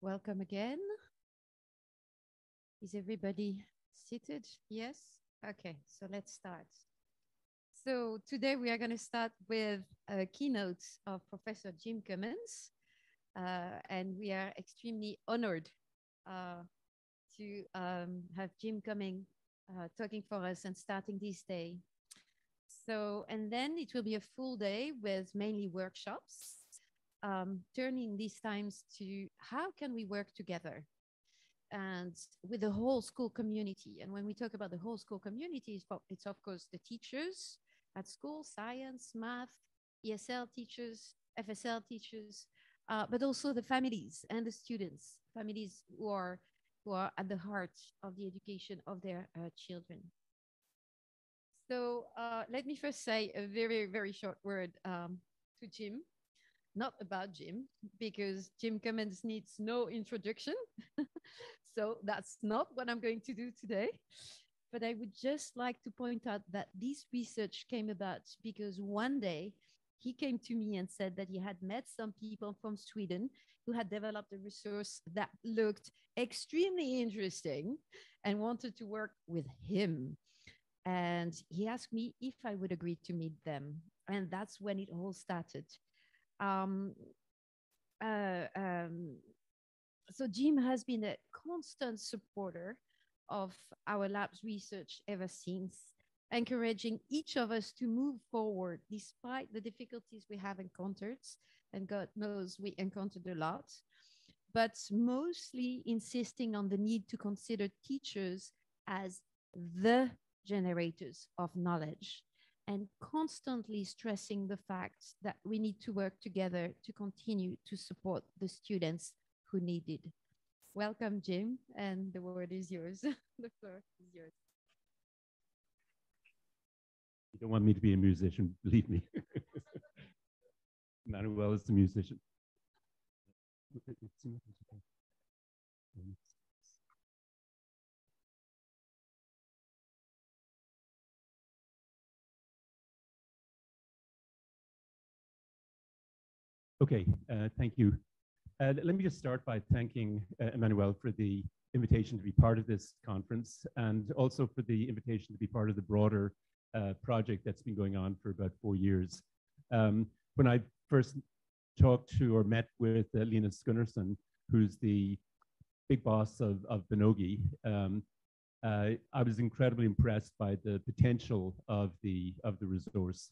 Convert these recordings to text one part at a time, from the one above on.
Welcome again. Is everybody seated? Yes? Okay, so let's start. So today we are going to start with a keynote of Professor Jim Cummins, and we are extremely honored to have Jim coming, talking for us and starting this day. So, and then it will be a full day with mainly workshops, turning these times to how can we work together and with the whole school community. And when we talk about the whole school community, it's of course the teachers at school, science, math, ESL teachers, FSL teachers, but also the families and the students, families who are at the heart of the education of their children. So let me first say a very, very short word to Jim, not about Jim, because Jim Cummins needs no introduction. So that's not what I'm going to do today. But I would just like to point out that this research came about because one day he came to me and said that he had met some people from Sweden who had developed a resource that looked extremely interesting and wanted to work with him. And he asked me if I would agree to meet them. And that's when it all started. Um, uh, um, so Jim has been a constant supporter of our lab's research ever since, encouraging each of us to move forward despite the difficulties we have encountered. And God knows we encountered a lot, but mostly insisting on the need to consider teachers as the generators of knowledge and constantly stressing the fact that we need to work together to continue to support the students who need it. Welcome, Jim, and the word is yours. The floor is yours. You don't want me to be a musician, believe me. Manuel is the musician. Okay, thank you. Let me just start by thanking Emmanuel for the invitation to be part of this conference and also for the invitation to be part of the broader project that's been going on for about 4 years. When I first talked to or met with Linus Gunnarsson, who's the big boss of Pedagogies, I was incredibly impressed by the potential of the resource.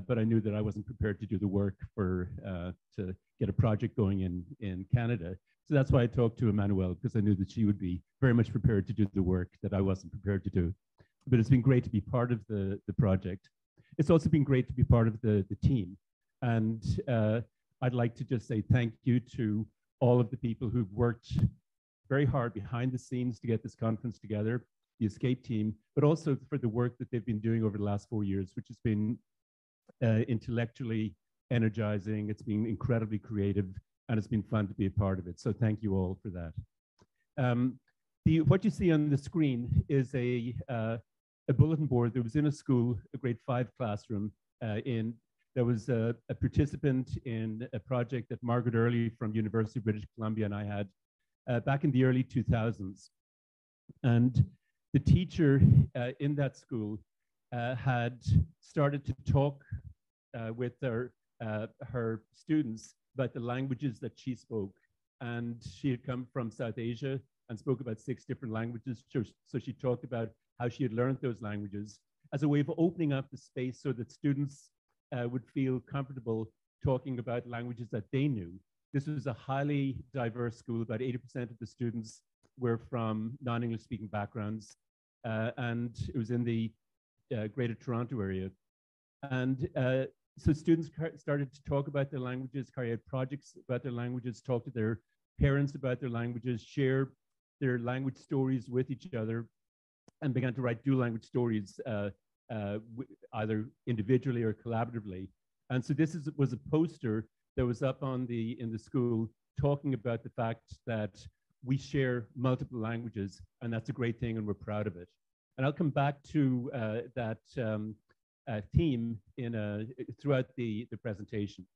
But I knew that I wasn't prepared to do the work to get a project going in Canada. So that's why I talked to Emmanuel, because I knew that she would be very much prepared to do the work that I wasn't prepared to do. But it's been great to be part of the project. It's also been great to be part of the team. And I'd like to just say thank you to all of the people who've worked very hard behind the scenes to get this conference together, the Escape team, but also for the work that they've been doing over the last 4 years, which has been intellectually energizing. It's been incredibly creative, and it's been fun to be a part of it. So thank you all for that. What you see on the screen is a bulletin board that was in a school, a grade 5 classroom. There was a participant in a project that Margaret Early from University of British Columbia and I had back in the early 2000s. And the teacher in that school had started to talk with her students about the languages that she spoke. And she had come from South Asia and spoke about 6 different languages. So she talked about how she had learned those languages as a way of opening up the space so that students would feel comfortable talking about languages that they knew. This was a highly diverse school. About 80% of the students were from non-English speaking backgrounds. And it was in the Greater Toronto area. And so students started to talk about their languages, carry out projects about their languages, talk to their parents about their languages, share their language stories with each other, and began to write dual language stories either individually or collaboratively. And so this was a poster that was up in the school talking about the fact that we share multiple languages, and that's a great thing, and we're proud of it. And I'll come back to that theme throughout the presentation.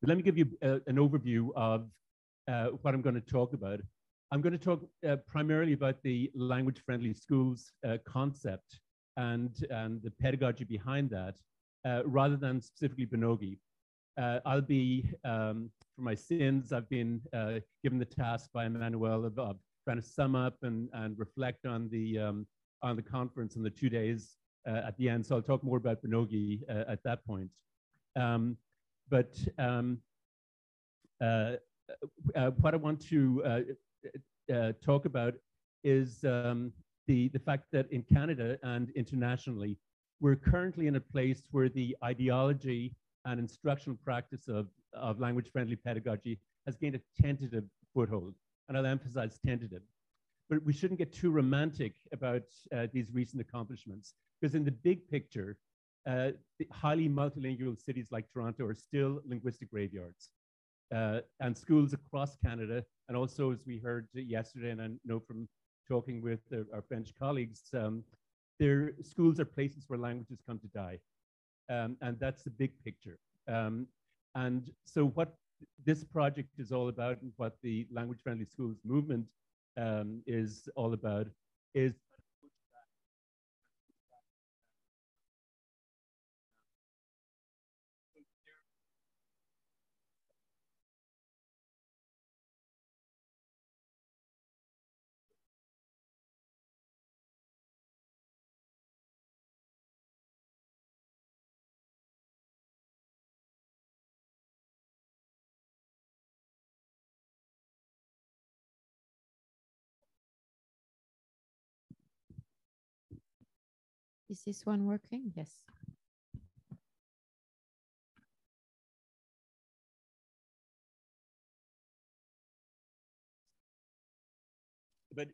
But let me give you an overview of what I'm going to talk about. I'm going to talk primarily about the language-friendly schools concept and the pedagogy behind that, rather than specifically pedagogy. I'll be, for my sins, I've been given the task by Emmanuel of trying to sum up and reflect on the conference and the 2 days at the end. So I'll talk more about pedagogy at that point. But what I want to talk about is the fact that in Canada and internationally, we're currently in a place where the ideology and instructional practice of language-friendly pedagogy has gained a tentative foothold, and I'll emphasize tentative. But we shouldn't get too romantic about these recent accomplishments, because in the big picture, the highly multilingual cities like Toronto are still linguistic graveyards. And schools across Canada, and also as we heard yesterday, and I know from talking with our French colleagues, their schools are places where languages come to die. And that's the big picture. And so what this project is all about, and what the language-friendly schools movement is all about, is Is this one working? Yes. but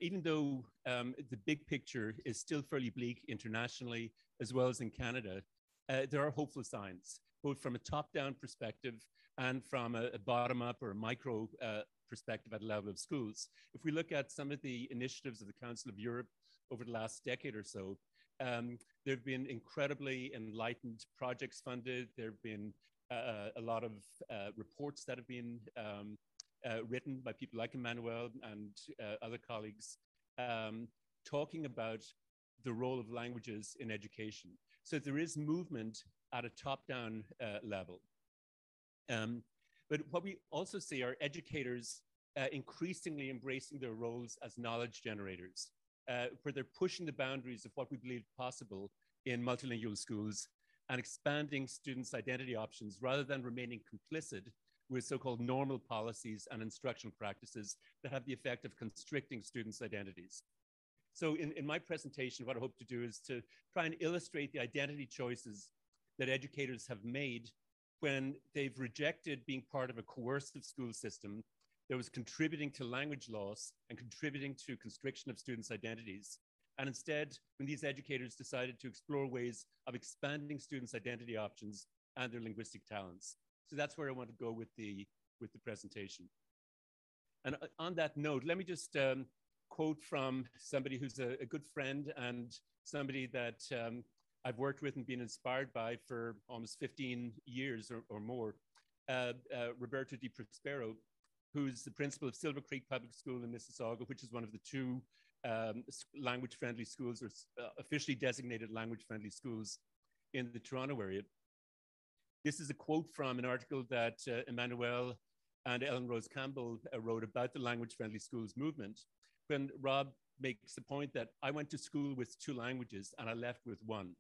even though the big picture is still fairly bleak internationally, as well as in Canada, there are hopeful signs, both from a top-down perspective and from a bottom-up or a micro perspective at the level of schools. If we look at some of the initiatives of the Council of Europe over the last decade or so, there have been incredibly enlightened projects funded. There have been a lot of reports that have been written by people like Emmanuel and other colleagues, talking about the role of languages in education. So there is movement at a top-down level. But what we also see are educators increasingly embracing their roles as knowledge generators, where they're pushing the boundaries of what we believe possible in multilingual schools and expanding students' identity options rather than remaining complicit with so-called normal policies and instructional practices that have the effect of constricting students' identities. So in my presentation, what I hope to do is to try and illustrate the identity choices that educators have made when they've rejected being part of a coercive school system that was contributing to language loss and contributing to constriction of students' identities. And instead, when these educators decided to explore ways of expanding students' identity options and their linguistic talents. So that's where I want to go with the presentation. And on that note, let me just quote from somebody who's a good friend and somebody that I've worked with and been inspired by for almost 15 years or more, Roberto Di Prospero, who's the principal of Silver Creek Public School in Mississauga, which is one of the two language-friendly schools, or officially designated language-friendly schools in the Toronto area. This is a quote from an article that Emmanuel and Ellen Rose Campbell wrote about the language-friendly schools movement, when Rob makes the point that I went to school with 2 languages and I left with 1.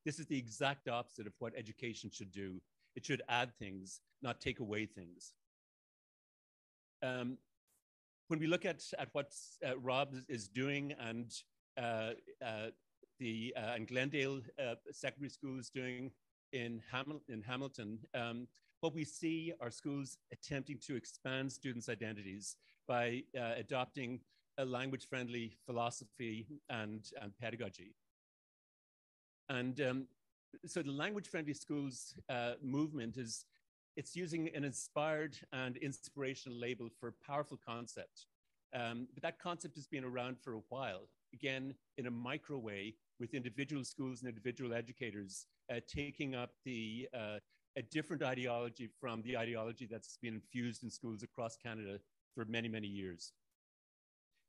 This is the exact opposite of what education should do. It should add things, not take away things. When we look at what Rob is doing and Glendale Secondary School is doing in Hamilton, what we see are schools attempting to expand students' identities by adopting a language-friendly philosophy and pedagogy. And so the language-friendly schools movement it's using an inspired and inspirational label for a powerful concept. But that concept has been around for a while, again, in a micro way, with individual schools and individual educators taking up the a different ideology from the ideology that's been infused in schools across Canada for many, many years.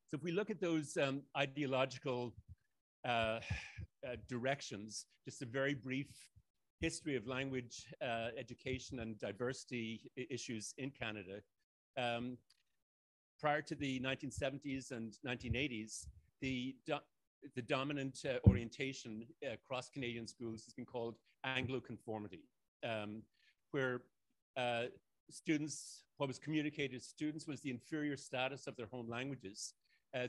So if we look at those ideological directions, just a very brief history of language education and diversity issues in Canada. Prior to the 1970s and 1980s, the dominant orientation across Canadian schools has been called Anglo-conformity, where students, what was communicated to students was the inferior status of their home languages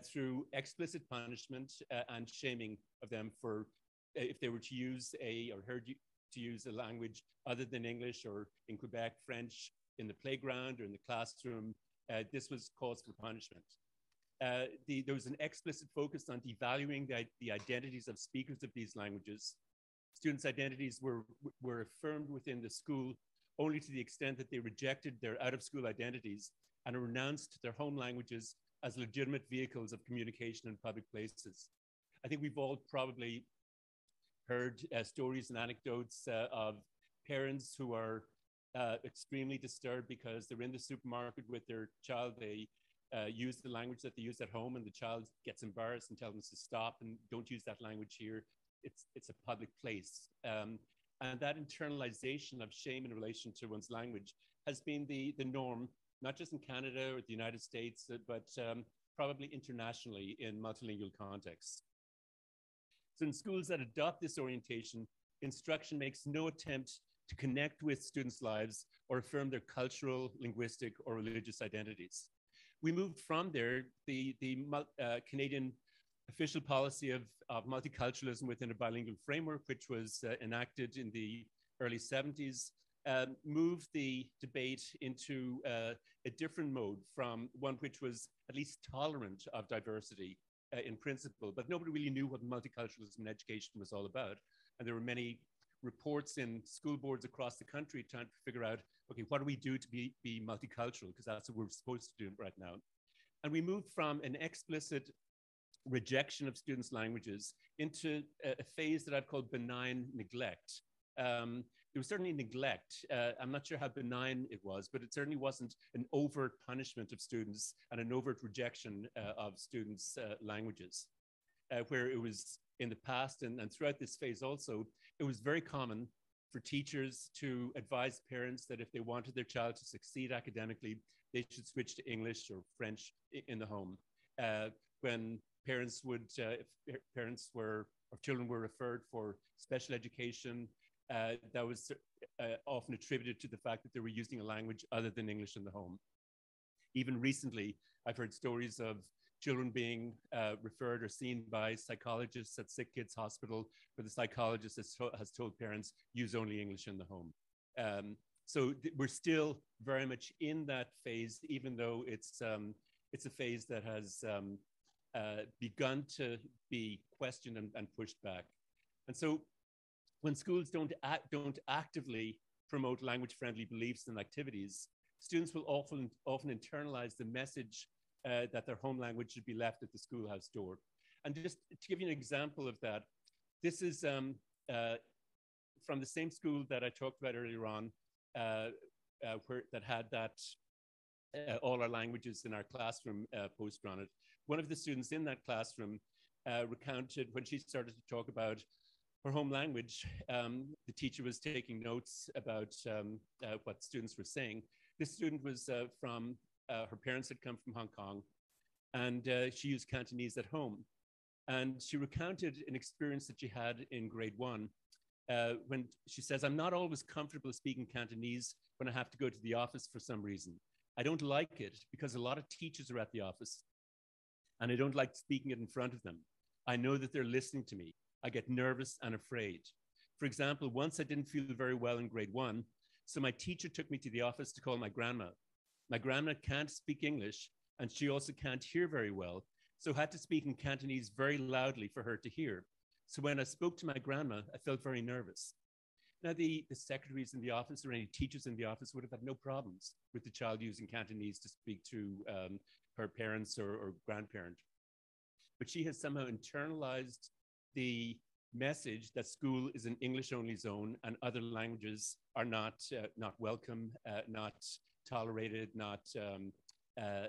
through explicit punishment and shaming of them for if they were to use or heard to use a language other than English, or in Quebec, French, in the playground or in the classroom. This was cause for punishment. There was an explicit focus on devaluing the identities of speakers of these languages. Students' identities were affirmed within the school only to the extent that they rejected their out-of-school identities and renounced their home languages as legitimate vehicles of communication in public places. I think we've all probably heard stories and anecdotes of parents who are extremely disturbed because they're in the supermarket with their child. They use the language that they use at home, and the child gets embarrassed and tells them to stop and don't use that language here. It's a public place. And that internalization of shame in relation to one's language has been the norm, not just in Canada or the United States, but probably internationally in multilingual contexts. So in schools that adopt this orientation, instruction makes no attempt to connect with students' lives or affirm their cultural, linguistic, or religious identities. We moved from there, the Canadian official policy of multiculturalism within a bilingual framework, which was enacted in the early 70s, moved the debate into a different mode, from one which was at least tolerant of diversity in principle, but nobody really knew what multiculturalism in education was all about. And there were many reports in school boards across the country trying to figure out, okay, what do we do to be multicultural? Because that's what we're supposed to do right now. And we moved from an explicit rejection of students' languages into a phase that I've called benign neglect. There was certainly neglect. I'm not sure how benign it was, but it certainly wasn't an overt punishment of students and an overt rejection of students' languages, where it was in the past and throughout this phase also, it was very common for teachers to advise parents that if they wanted their child to succeed academically, they should switch to English or French in the home. When parents would, if parents were, or children were referred for special education, that was often attributed to the fact that they were using a language other than English in the home. Even recently, I've heard stories of children being referred or seen by psychologists at Sick Kids Hospital, where the psychologist has told parents, use only English in the home. So we're still very much in that phase, even though it's a phase that has begun to be questioned and pushed back. And so when schools don't actively promote language-friendly beliefs and activities, students will often internalize the message that their home language should be left at the schoolhouse door. And just to give you an example of that, this is from the same school that I talked about earlier on, that had that all our languages in our classroom poster on it. One of the students in that classroom recounted when she started to talk about her home language, the teacher was taking notes about what students were saying. This student was from, her parents had come from Hong Kong, and she used Cantonese at home. And she recounted an experience that she had in grade 1 when she says, I'm not always comfortable speaking Cantonese when I have to go to the office for some reason. I don't like it because a lot of teachers are at the office, and I don't like speaking it in front of them. I know that they're listening to me. I get nervous and afraid. For example, once I didn't feel very well in grade 1, so my teacher took me to the office to call my grandma. My grandma can't speak English, and she also can't hear very well, so I had to speak in Cantonese very loudly for her to hear. So when I spoke to my grandma, I felt very nervous. Now, the secretaries in the office or any teachers in the office would have had no problems with the child using Cantonese to speak to her parents or grandparent. But she has somehow internalized the message that school is an English-only zone and other languages are not welcome, not tolerated, not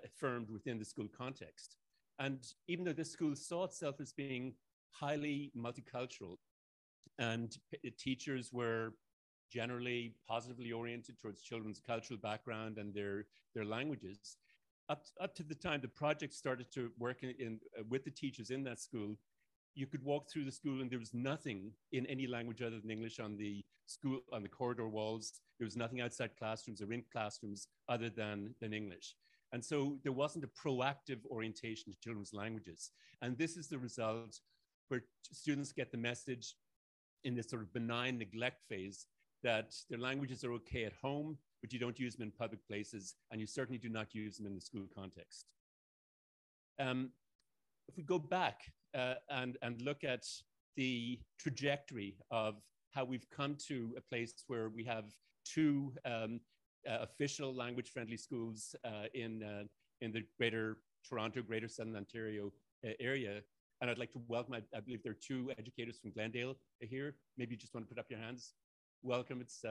affirmed within the school context. And even though this school saw itself as being highly multicultural, and teachers were generally positively oriented towards children's cultural background and their languages, up to the time the project started to work with the teachers in that school, you could walk through the school and there was nothing in any language other than English on the corridor walls. There was nothing outside classrooms or in classrooms other than English. And so there wasn't a proactive orientation to children's languages. And this is the result where students get the message in this sort of benign neglect phase that their languages are okay at home, but you don't use them in public places, and you certainly do not use them in the school context. If we go back and look at the trajectory of how we've come to a place where we have two official language-friendly schools in the Greater Toronto, Greater Southern Ontario area. And I'd like to welcome, I believe there are two educators from Glendale here. Maybe you just want to put up your hands. Welcome, it's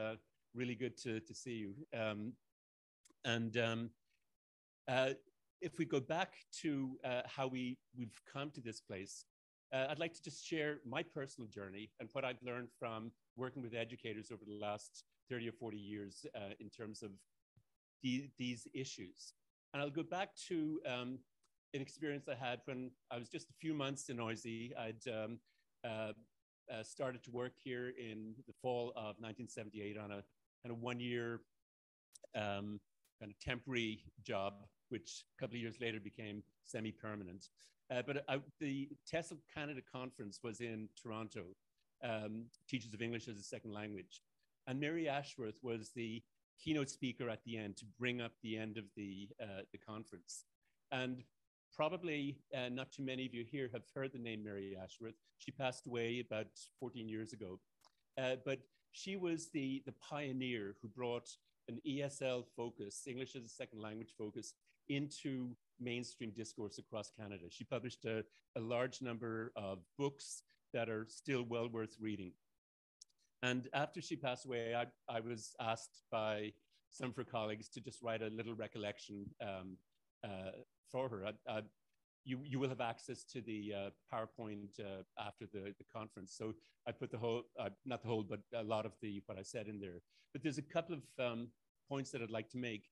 really good to see you. If we go back to how we've come to this place, I'd like to just share my personal journey and what I've learned from working with educators over the last 30 or 40 years in terms of these issues. And I'll go back to an experience I had when I was just a few months in Noisy. I'd started to work here in the fall of 1978 on a kind of one-year kind of temporary job, which a couple of years later became semi-permanent. But the TESOL Canada conference was in Toronto, Teachers of English as a Second Language. And Mary Ashworth was the keynote speaker at the end to bring up the end of the conference. And probably not too many of you here have heard the name Mary Ashworth. She passed away about 14 years ago. But she was the pioneer who brought an ESL focus, English as a Second Language focus, into mainstream discourse across Canada. She published a large number of books that are still well worth reading. And after she passed away, I was asked by some of her colleagues to just write a little recollection for her. You will have access to the PowerPoint after the conference. So I put the whole, not the whole, but a lot of what I said in there. But there's a couple of points that I'd like to make.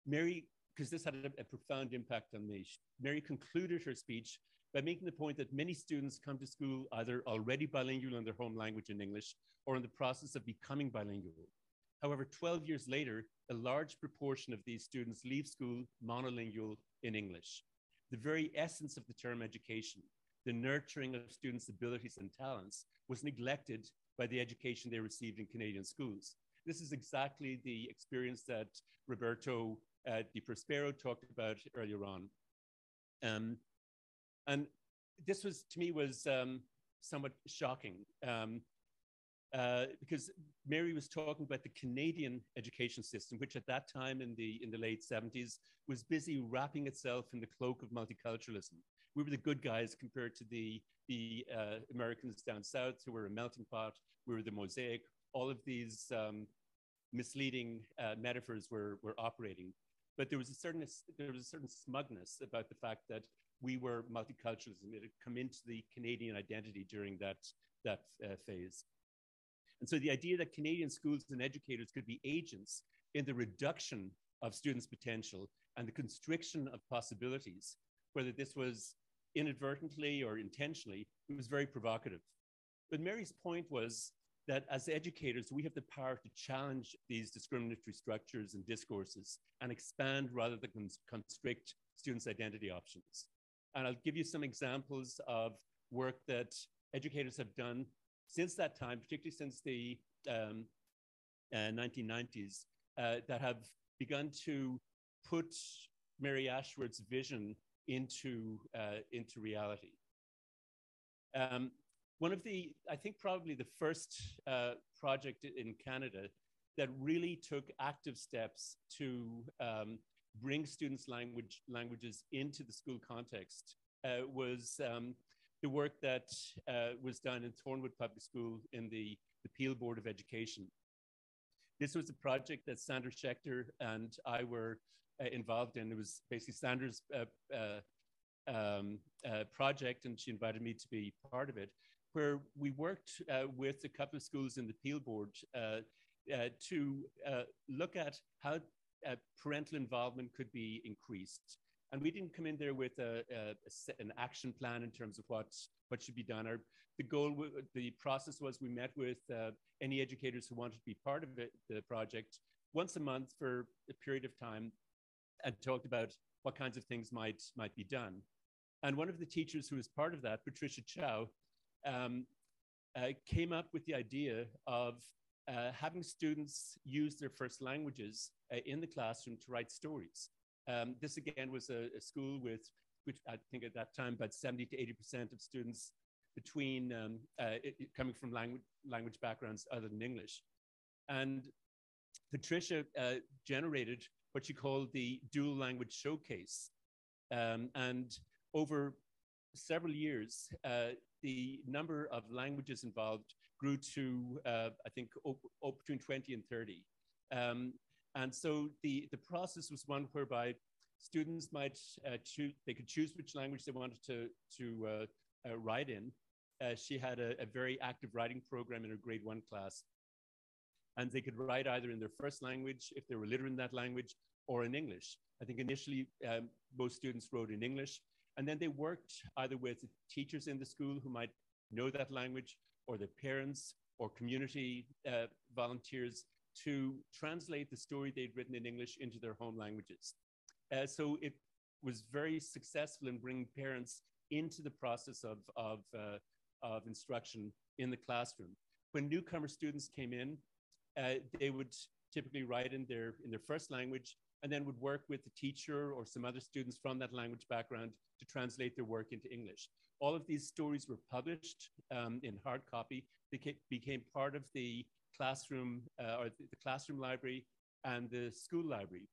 Mary, because this had a profound impact on me, Mary concluded her speech by making the point that many students come to school either already bilingual in their home language in English or in the process of becoming bilingual. However, 12 years later, a large proportion of these students leave school monolingual in English. The very essence of the term education, the nurturing of students' abilities and talents, was neglected by the education they received in Canadian schools. This is exactly the experience that Roberto Di Prospero talked about earlier on. And this was, to me, was somewhat shocking because Mary was talking about the Canadian education system, which at that time in the late 70s was busy wrapping itself in the cloak of multiculturalism. We were the good guys compared to the Americans down south who were a melting pot. We were the mosaic. All of these misleading metaphors were operating. But there was a certain smugness about the fact that we were multiculturalism. It had come into the Canadian identity during that phase. And so the idea that Canadian schools and educators could be agents in the reduction of students' potential and the constriction of possibilities, whether this was inadvertently or intentionally, it was very provocative. But Mary's point was that as educators, we have the power to challenge these discriminatory structures and discourses and expand rather than constrict students' identity options. And I'll give you some examples of work that educators have done since that time, particularly since the 1990s, that have begun to put Mary Ashworth's vision into reality. One of the, I think probably the first project in Canada that really took active steps to bring students' languages into the school context was the work that was done in Thornwood Public School in the Peel Board of Education. This was a project that Sandra Schechter and I were involved in. It was basically Sandra's project, and she invited me to be part of it, where we worked with a couple of schools in the Peel Board to look at how parental involvement could be increased. And we didn't come in there with an action plan in terms of what should be done. The process was we met with any educators who wanted to be part of the project once a month for a period of time and talked about what kinds of things might be done. And one of the teachers who was part of that, Patricia Chow, came up with the idea of having students use their first languages in the classroom to write stories. This again was a school with, which I think at that time, about 70 to 80% of students between coming from language backgrounds other than English. And Patricia generated what she called the dual language showcase. And over several years, the number of languages involved grew to, I think, between 20 and 30. And so the process was one whereby students might choose, they could choose which language they wanted to write in. She had a very active writing program in her grade 1 class. And they could write either in their first language, if they were literate in that language, or in English. I think initially most students wrote in English, and then they worked either with teachers in the school who might know that language, or their parents, or community volunteers to translate the story they'd written in English into their home languages. So it was very successful in bringing parents into the process of instruction in the classroom. When newcomer students came in, they would typically write in their first language, and then would work with the teacher or some other students from that language background to translate their work into English. All of these stories were published in hard copy. They became part of the classroom or the classroom library and the school library.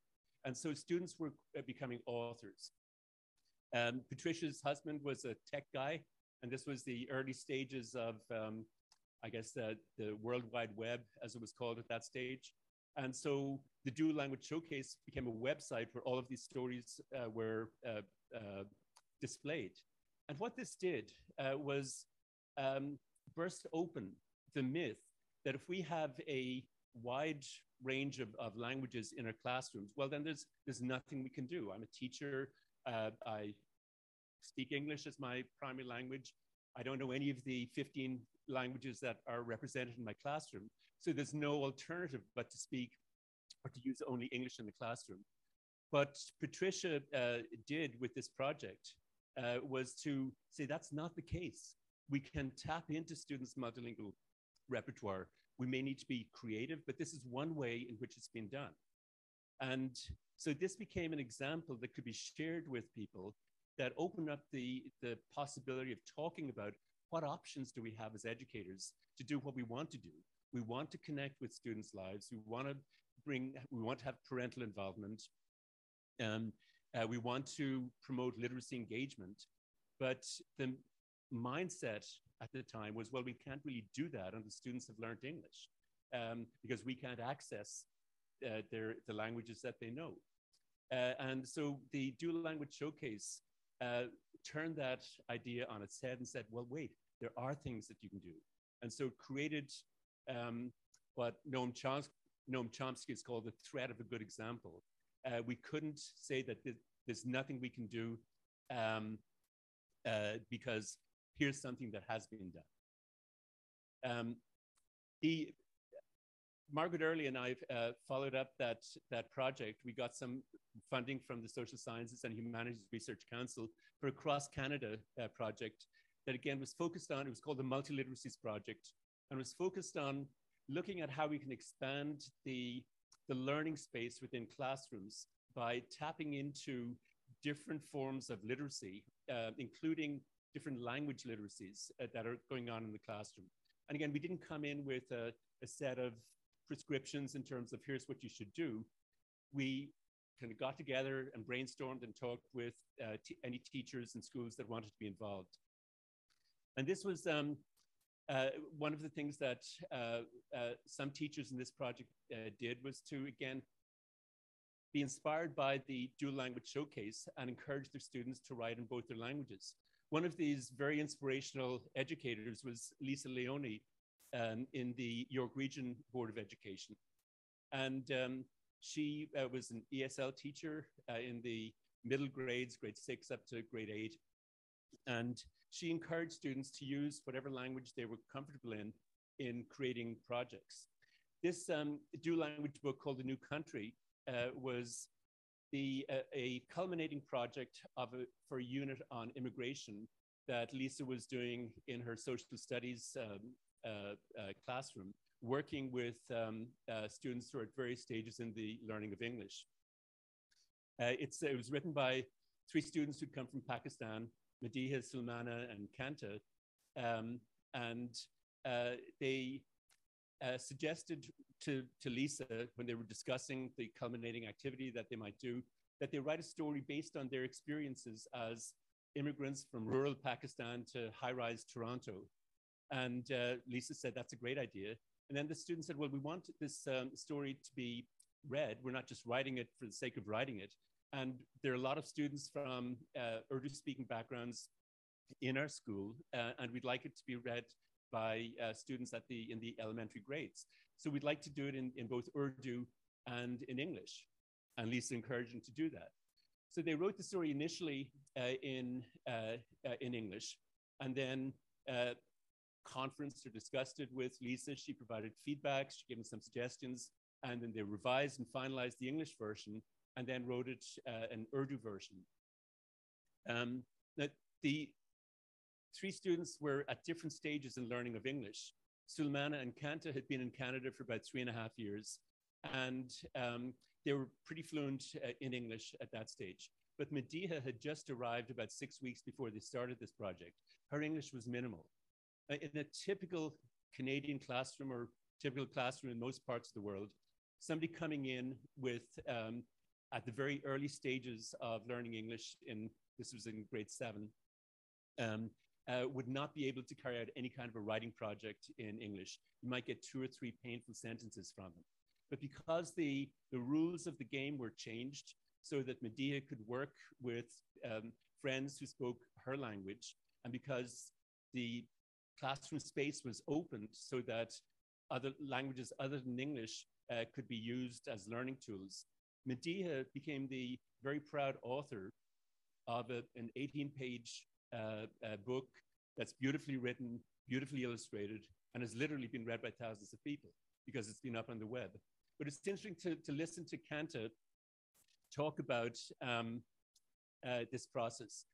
And so students were becoming authors. Patricia's husband was a tech guy, and this was the early stages of, I guess, the World Wide Web, as it was called at that stage. And so the Dual Language Showcase became a website where all of these stories were displayed. And what this did was burst open the myth that if we have a wide range of languages in our classrooms, well, then there's nothing we can do. I'm a teacher. I speak English as my primary language. I don't know any of the 15 languages that are represented in my classroom. So there's no alternative but to speak or to use only English in the classroom. What Patricia did with this project was to say that's not the case. We can tap into students' multilingual repertoire. We may need to be creative, but this is one way in which it's been done. And so this became an example that could be shared with people that opened up the possibility of talking about what options do we have as educators to do what we want to do. We want to connect with students' lives. We want to have parental involvement. We want to promote literacy engagement. But the mindset at the time was, well, we can't really do that until students have learned English because we can't access the languages that they know. And so the Dual Language Showcase turned that idea on its head and said, well, wait, there are things that you can do. And so created what Noam Chomsky has called the threat of a good example. We couldn't say that there's nothing we can do because here's something that has been done. Margaret Early and I followed up that project. We got some funding from the Social Sciences and Humanities Research Council for a cross-Canada project that again was focused on, it was called the Multiliteracies Project, and was focused on looking at how we can expand the learning space within classrooms by tapping into different forms of literacy, including different language literacies that are going on in the classroom. And again, we didn't come in with a set of prescriptions in terms of here's what you should do. We kind of got together and brainstormed and talked with any teachers and schools that wanted to be involved. And this was one of the things that some teachers in this project did was to, again, be inspired by the dual language showcase and encourage their students to write in both their languages. One of these very inspirational educators was Lisa Leone in the York Region Board of Education. And she was an ESL teacher in the middle grades, grade 6 up to grade 8. And she encouraged students to use whatever language they were comfortable in creating projects. This dual language book called The New Country was a culminating project for a unit on immigration that Lisa was doing in her social studies classroom, working with students who are at various stages in the learning of English. It was written by 3 students who'd come from Pakistan, Madiha, Sulmana, and Kanta, and they suggested to Lisa, when they were discussing the culminating activity that they might do, that they write a story based on their experiences as immigrants from rural Pakistan to high-rise Toronto. And Lisa said, that's a great idea. And then the student said, well, we want this story to be read. We're not just writing it for the sake of writing it. And there are a lot of students from Urdu-speaking backgrounds in our school, and we'd like it to be read by students in the elementary grades. So we'd like to do it in both Urdu and in English. And Lisa encouraged them to do that. So they wrote the story initially in English, and then conferenced or discussed it with Lisa. She provided feedback, she gave them some suggestions, and then they revised and finalized the English version, and then wrote it an Urdu version. The 3 students were at different stages in learning of English. Sulmana and Kanta had been in Canada for about 3.5 years, and they were pretty fluent in English at that stage. But Madiha had just arrived about 6 weeks before they started this project. Her English was minimal. In a typical Canadian classroom, or typical classroom in most parts of the world, somebody coming in with, at the very early stages of learning English, this was in grade 7, would not be able to carry out any kind of a writing project in English. You might get 2 or 3 painful sentences from them. But because the rules of the game were changed so that Madiha could work with friends who spoke her language, and because the classroom space was opened so that other languages other than English could be used as learning tools, Madiha became the very proud author of an 18-page book that's beautifully written, beautifully illustrated, and has literally been read by thousands of people because it's been up on the web. But it's interesting to listen to Kanta talk about this process.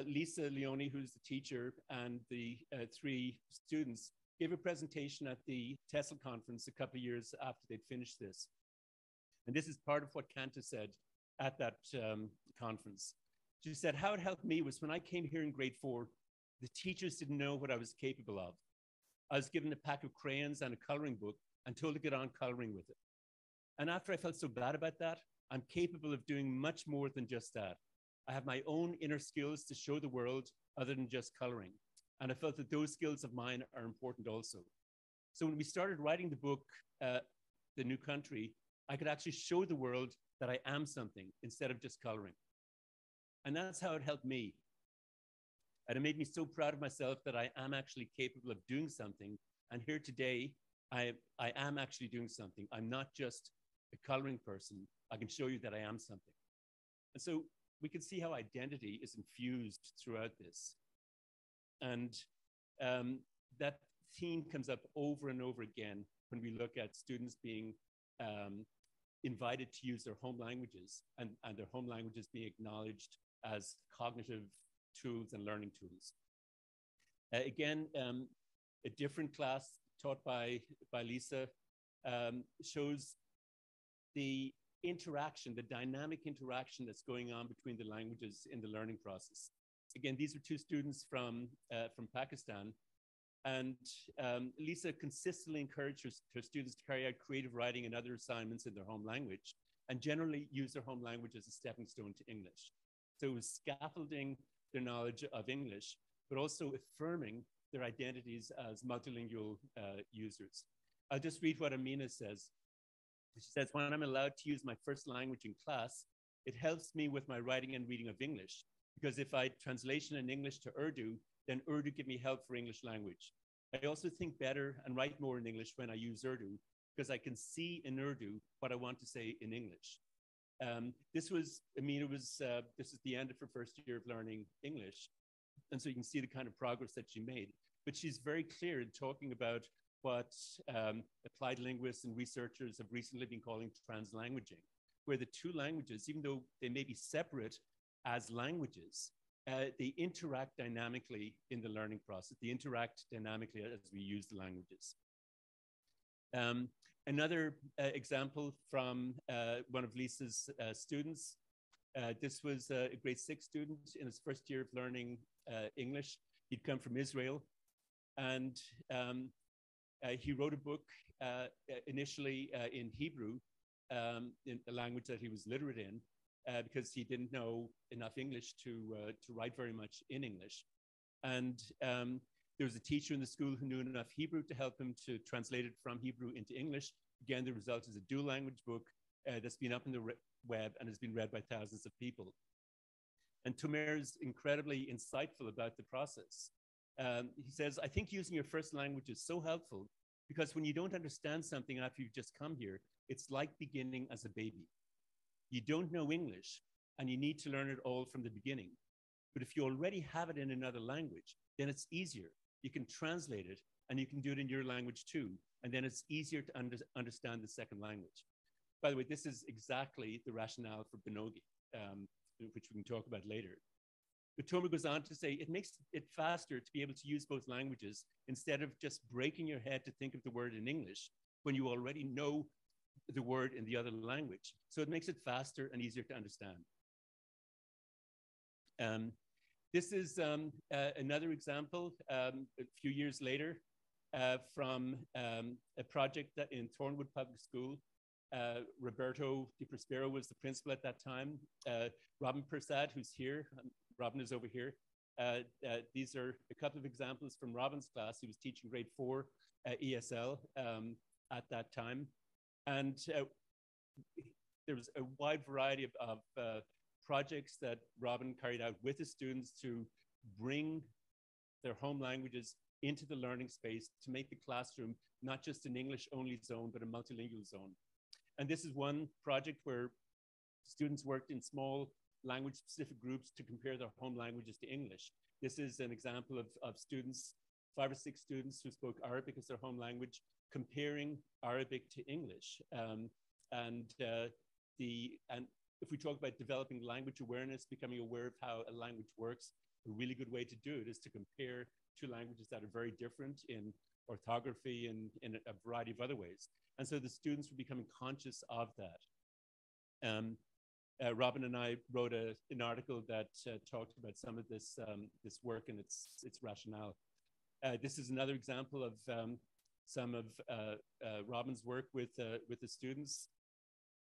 Lisa Leone, who's the teacher, and the 3 students gave a presentation at the TESOL conference a couple of years after they'd finished this. And this is part of what Kanta said at that conference. She said, how it helped me was when I came here in grade 4, the teachers didn't know what I was capable of. I was given a pack of crayons and a coloring book and told to get on coloring with it. And after I felt so bad about that, I'm capable of doing much more than just that. I have my own inner skills to show the world other than just coloring. And I felt that those skills of mine are important also. So when we started writing the book, The New Country, I could actually show the world that I am something instead of just coloring. And that's how it helped me. And it made me so proud of myself that I am actually capable of doing something. And here today, I am actually doing something. I'm not just a coloring person. I can show you that I am something. And so we can see how identity is infused throughout this. And that theme comes up over and over again when we look at students being invited to use their home languages and their home languages being acknowledged as cognitive tools and learning tools. Again, a different class taught by Lisa shows the interaction, the dynamic interaction that's going on between the languages in the learning process. Again, these are 2 students from Pakistan, and Lisa consistently encouraged her students to carry out creative writing and other assignments in their home language, and generally use their home language as a stepping stone to English. So it was scaffolding their knowledge of English, but also affirming their identities as multilingual users. I'll just read what Amina says. She says, when I'm allowed to use my first language in class, it helps me with my writing and reading of English, because if I translation in English to Urdu, then Urdu give me help for English language. I also think better and write more in English when I use Urdu, because I can see in Urdu what I want to say in English. This is the end of her first year of learning English. And so you can see the kind of progress that she made. But she's very clear in talking about what applied linguists and researchers have recently been calling translanguaging, where the two languages, even though they may be separate as languages, they interact dynamically in the learning process. They interact dynamically as we use the languages. Another example from one of Lisa's students. This was a grade 6 student in his first year of learning English. He'd come from Israel, and he wrote a book initially in Hebrew, in a language that he was literate in, because he didn't know enough English to write very much in English. And there was a teacher in the school who knew enough Hebrew to help him to translate it from Hebrew into English. Again, the result is a dual language book that's been up in the web and has been read by thousands of people. And Tomer is incredibly insightful about the process. He says, I think using your first language is so helpful, because when you don't understand something after you've just come here, it's like beginning as a baby. You don't know English, and you need to learn it all from the beginning. But if you already have it in another language, then it's easier. You can translate it, and you can do it in your language too. And then it's easier to understand the second language. By the way, this is exactly the rationale for Pedagogy, which we can talk about later. But Tomer goes on to say, it makes it faster to be able to use both languages instead of just breaking your head to think of the word in English when you already know the word in the other language. So it makes it faster and easier to understand. This is another example a few years later from a project that in Thornwood Public School. Roberto Di Prospero was the principal at that time. Robin Persad, who's here, Robin is over here. These are a couple of examples from Robin's class. He was teaching grade 4 ESL at that time. And there was a wide variety of projects that Robin carried out with the students to bring their home languages into the learning space to make the classroom not just an English-only zone, but a multilingual zone. And this is one project where students worked in small language-specific groups to compare their home languages to English. This is an example of students, 5 or 6 students who spoke Arabic as their home language, comparing Arabic to English. And if we talk about developing language awareness, becoming aware of how a language works, a really good way to do it is to compare two languages that are very different in orthography and in a variety of other ways. And so the students were becoming conscious of that. Robin and I wrote an article that talked about some of this work and its rationale. This is another example of some of Robin's work with the students.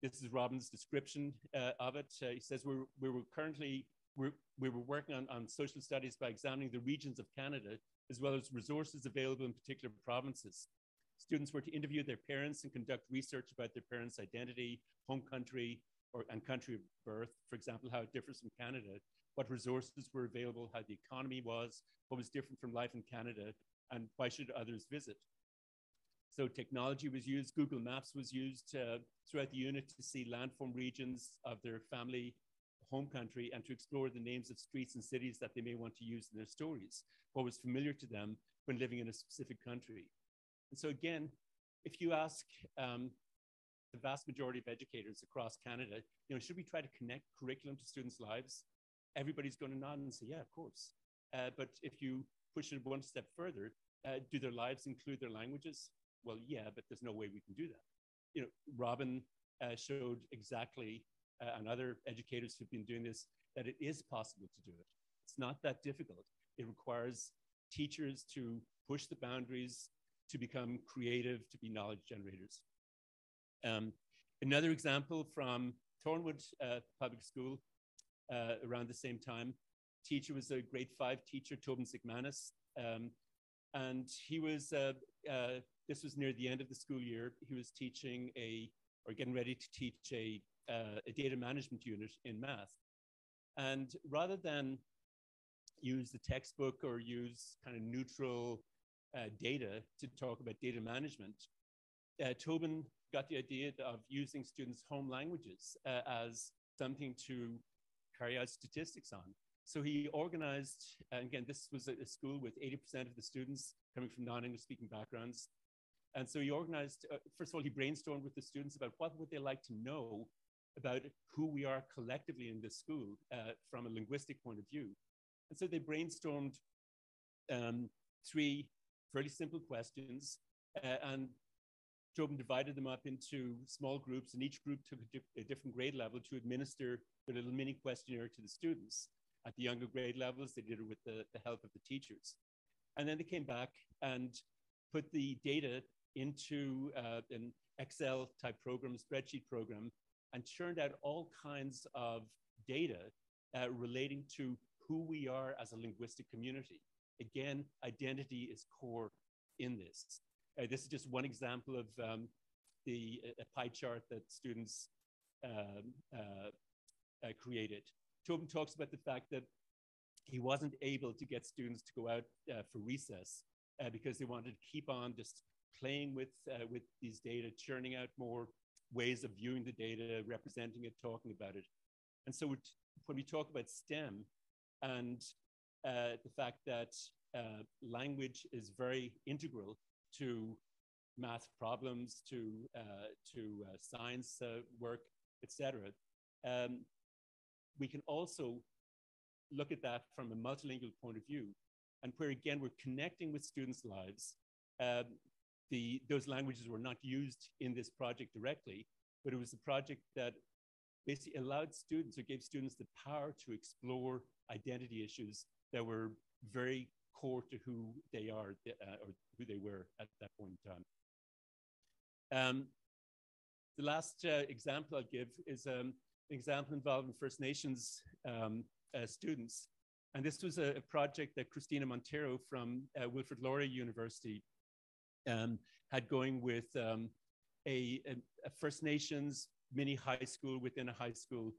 This is Robin's description of it. He says, we were working on social studies by examining the regions of Canada, as well as resources available in particular provinces. Students were to interview their parents and conduct research about their parents' identity, home country, and country of birth. For example, how it differs from Canada, what resources were available, how the economy was, what was different from life in Canada, and why should others visit. So technology was used, Google Maps was used throughout the unit to see landform regions of their family home country and to explore the names of streets and cities that they may want to use in their stories, what was familiar to them when living in a specific country. And so again, if you ask the vast majority of educators across Canada, should we try to connect curriculum to students' lives? Everybody's going to nod and say, yeah, of course. But if you push it one step further, do their lives include their languages? Well, yeah, but there's no way we can do that. Robin showed exactly, and other educators who've been doing this, that it is possible to do it. It's not that difficult. It requires teachers to push the boundaries, to become creative, to be knowledge generators. Another example from Thornwood Public School around the same time, teacher was a grade 5 teacher, Tobin McManus. And this was near the end of the school year. He was teaching or getting ready to teach a data management unit in math. And rather than use the textbook or use kind of neutral data to talk about data management, Tobin got the idea of using students' home languages as something to carry out statistics on. So he organized, and again, this was a school with 80% of the students coming from non-English speaking backgrounds. And so he organized, first of all, he brainstormed with the students about what would they like to know about who we are collectively in this school from a linguistic point of view. And so they brainstormed 3 fairly simple questions, and Tobin divided them up into small groups, and each group took a different grade level to administer a little mini questionnaire to the students. At the younger grade levels, they did it with the help of the teachers. And then they came back and put the data into an Excel type program, spreadsheet program, and churned out all kinds of data relating to who we are as a linguistic community. Again, identity is core in this. This is just one example of a pie chart that students created. Tobin talks about the fact that he wasn't able to get students to go out for recess because they wanted to keep on just playing with these data, churning out more ways of viewing the data, representing it, talking about it. And so when we talk about STEM and the fact that language is very integral to math problems, to science work, etc., we can also look at that from a multilingual point of view, and where again we're connecting with students' lives. Those languages were not used in this project directly, but it was a project that basically allowed students or gave students the power to explore identity issues that were very core to who they are or who they were at that point in time. The last example I'll give is an example involving First Nations students. And this was a project that Christina Montero from Wilfrid Laurier University had going with a First Nations mini high school within a high school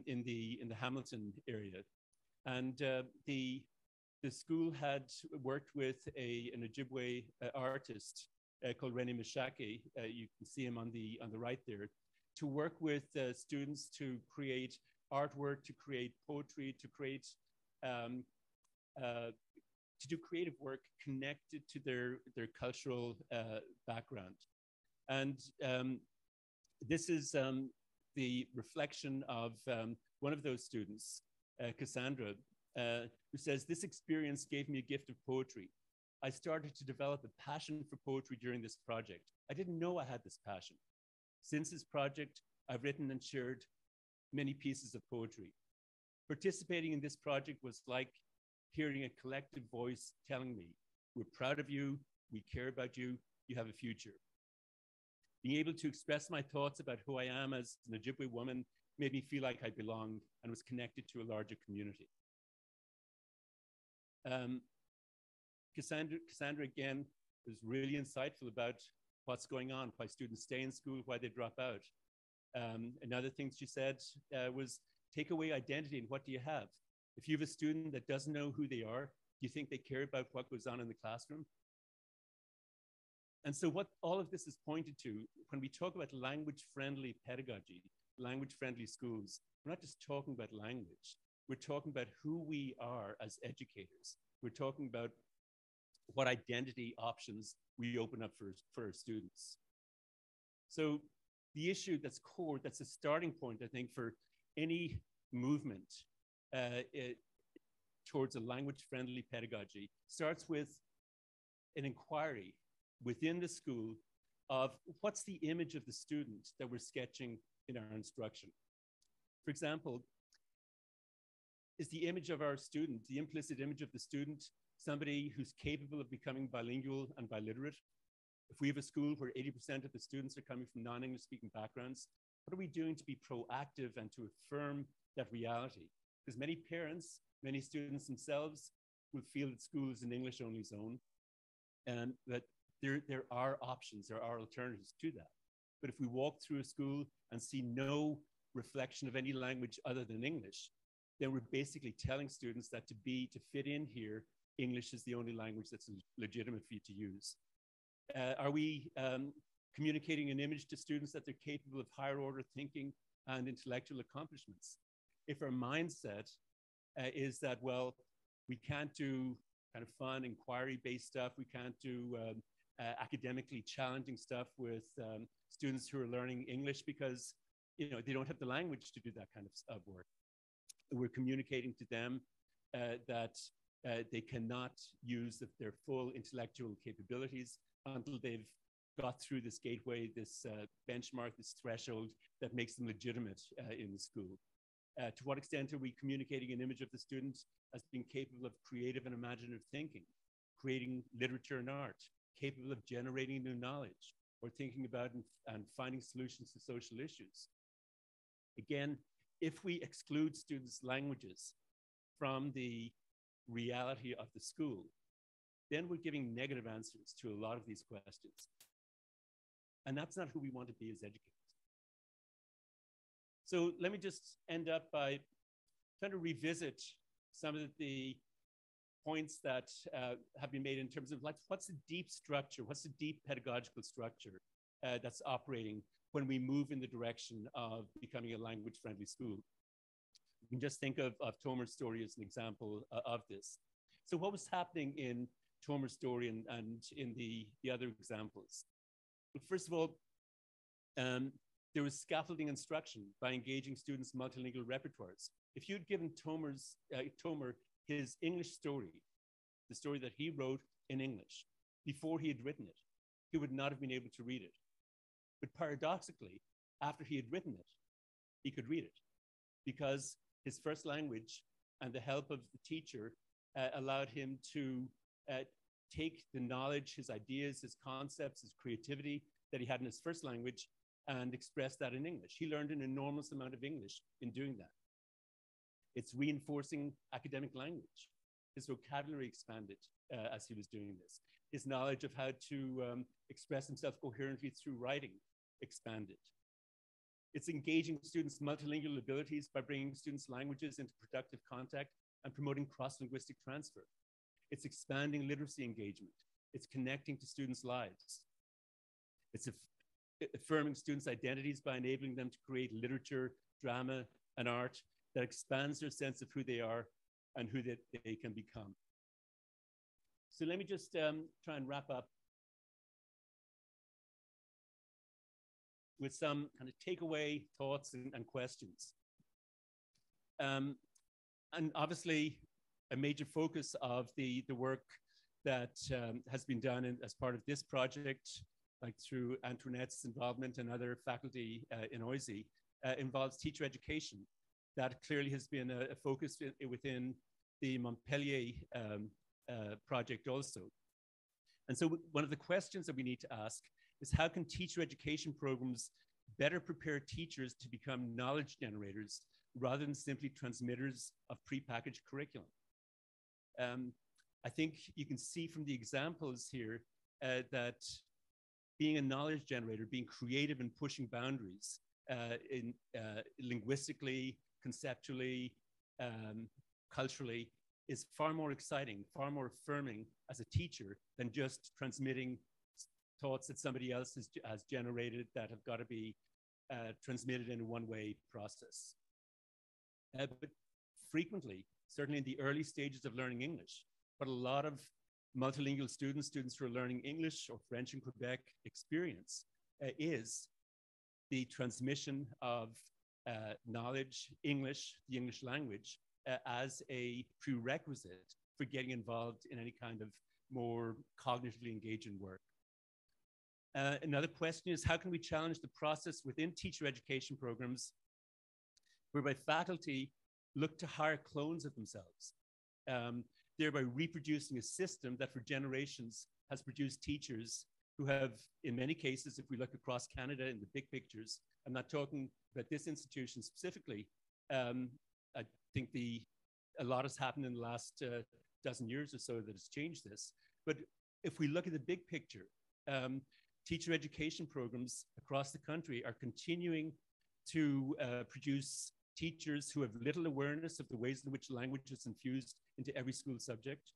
in the Hamilton area. And the school had worked with an Ojibwe artist called Rennie Mishake. You can see him on the right there, to work with students to create artwork, to create poetry, to create to do creative work connected to their cultural background. And this is the reflection of one of those students, Cassandra, who says, "This experience gave me a gift of poetry. I started to develop a passion for poetry during this project. I didn't know I had this passion. Since this project, I've written and shared many pieces of poetry. Participating in this project was like hearing a collective voice telling me, we're proud of you, we care about you, you have a future. Being able to express my thoughts about who I am as an Ojibwe woman made me feel like I belonged and was connected to a larger community." Cassandra, again, was really insightful about what's going on, why students stay in school, why they drop out. Another thing she said was, take away identity and what do you have? If you have a student that doesn't know who they are, do you think they care about what goes on in the classroom? And so what all of this is pointed to, when we talk about language-friendly pedagogy, language-friendly schools, we're not just talking about language. We're talking about who we are as educators. We're talking about what identity options we open up for our students. So the issue that's core, that's a starting point, I think, for any movement towards a language-friendly pedagogy, starts with an inquiry within the school of what's the image of the student that we're sketching in our instruction. For example, is the image of our student, the implicit image of the student, somebody who's capable of becoming bilingual and biliterate? If we have a school where 80% of the students are coming from non-English speaking backgrounds, what are we doing to be proactive and to affirm that reality? Because many parents, many students themselves will feel that school is an English-only zone. and that there are options, there are alternatives to that. But if we walk through a school and see no reflection of any language other than English, then we're basically telling students that to fit in here, English is the only language that's legitimate for you to use. Are we communicating an image to students that they're capable of higher order thinking and intellectual accomplishments? If our mindset is that, well, we can't do kind of fun, inquiry-based stuff, we can't do academically challenging stuff with students who are learning English because they don't have the language to do that kind of work. We're communicating to them that they cannot use their full intellectual capabilities until they've got through this gateway, this benchmark, this threshold that makes them legitimate in the school. To what extent are we communicating an image of the student as being capable of creative and imaginative thinking, creating literature and art, capable of generating new knowledge, or thinking about and finding solutions to social issues? Again, if we exclude students' languages from the reality of the school, then we're giving negative answers to a lot of these questions. And that's not who we want to be as educators. So let me just end up by trying to revisit some of the points that have been made in terms of what's the deep structure, what's the deep pedagogical structure that's operating when we move in the direction of becoming a language-friendly school. You can just think of Tomer's story as an example of this. So what was happening in Tomer's story and in the other examples? Well, first of all, there was scaffolding instruction by engaging students' multilingual repertoires. If you'd given Tomer his English story, the story that he wrote in English, before he had written it, he would not have been able to read it. But paradoxically, after he had written it, he could read it because his first language and the help of the teacher allowed him to take the knowledge, his ideas, his concepts, his creativity that he had in his first language and express that in English. He learned an enormous amount of English in doing that. It's reinforcing academic language. His vocabulary expanded as he was doing this. His knowledge of how to express himself coherently through writing expanded. It's engaging students' multilingual abilities by bringing students' languages into productive contact and promoting cross-linguistic transfer. It's expanding literacy engagement. It's connecting to students' lives. It's affirming students' identities by enabling them to create literature, drama, and art that expands their sense of who they are and who they can become. So let me just try and wrap up with some kind of takeaway thoughts and questions. And obviously, a major focus of the work that has been done as part of this project, like through Antoinette's involvement and other faculty in OISE, involves teacher education. That clearly has been a focus within the Montpellier project also. And so one of the questions that we need to ask is, how can teacher education programs better prepare teachers to become knowledge generators rather than simply transmitters of prepackaged curriculum? I think you can see from the examples here that being a knowledge generator, being creative and pushing boundaries linguistically, conceptually, culturally, is far more exciting, far more affirming as a teacher than just transmitting thoughts that somebody else has generated that have got to be transmitted in a one-way process. But frequently, certainly in the early stages of learning English, but a lot of multilingual students who are learning English or French in Quebec experience is the transmission of knowledge, English, the English language, as a prerequisite for getting involved in any kind of more cognitively engaging work. Another question is, how can we challenge the process within teacher education programs whereby faculty look to hire clones of themselves, thereby reproducing a system that for generations has produced teachers who have, in many cases, if we look across Canada in the big pictures, I'm not talking about this institution specifically, I think a lot has happened in the last dozen years or so that has changed this, but if we look at the big picture, teacher education programs across the country are continuing to produce teachers who have little awareness of the ways in which language is infused into every school subject.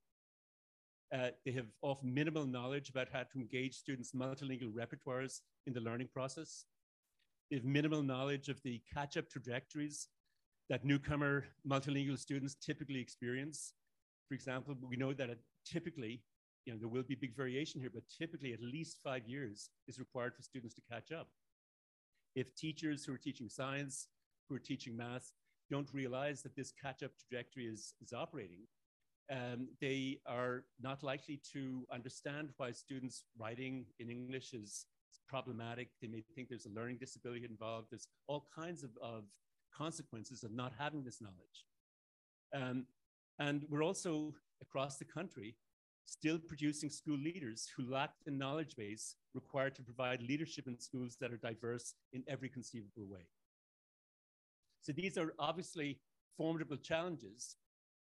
They have often minimal knowledge about how to engage students' multilingual repertoires in the learning process. They have minimal knowledge of the catch-up trajectories that newcomer multilingual students typically experience. For example, we know that typically, there will be big variation here, but typically at least 5 years is required for students to catch up. If teachers who are teaching science, who are teaching math, don't realize that this catch-up trajectory is operating, they are not likely to understand why students writing in English is problematic. They may think there's a learning disability involved. There's all kinds of consequences of not having this knowledge. And we're also, across the country, still producing school leaders who lack the knowledge base required to provide leadership in schools that are diverse in every conceivable way. So these are obviously formidable challenges,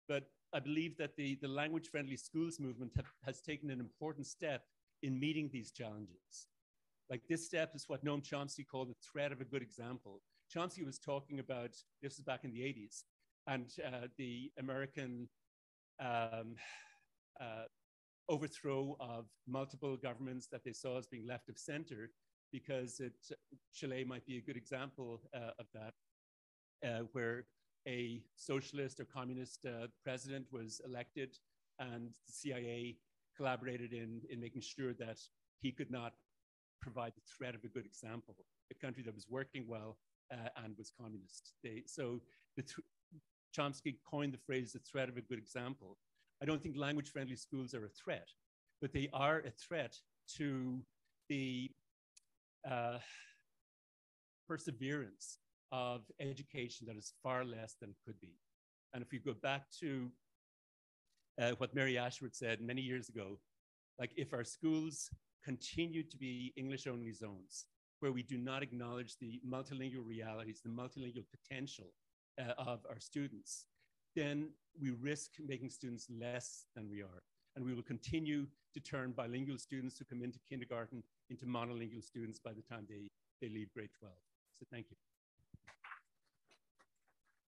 but I believe that the language-friendly schools movement has taken an important step in meeting these challenges. Like, this step is what Noam Chomsky called the threat of a good example. Chomsky was talking about, this is back in the 80s, and the American overthrow of multiple governments that they saw as being left of center, because Chile might be a good example of that, where a socialist or communist president was elected, and the CIA collaborated in making sure that he could not provide the threat of a good example, a country that was working well and was communist. Chomsky coined the phrase, the threat of a good example. I don't think language-friendly schools are a threat, but they are a threat to the perseverance of education that is far less than it could be. And if you go back to what Mary Ashworth said many years ago, like, if our schools continue to be English-only zones, where we do not acknowledge the multilingual realities, the multilingual potential of our students, then we risk making students less than we are. And we will continue to turn bilingual students who come into kindergarten into monolingual students by the time they leave grade 12. So thank you.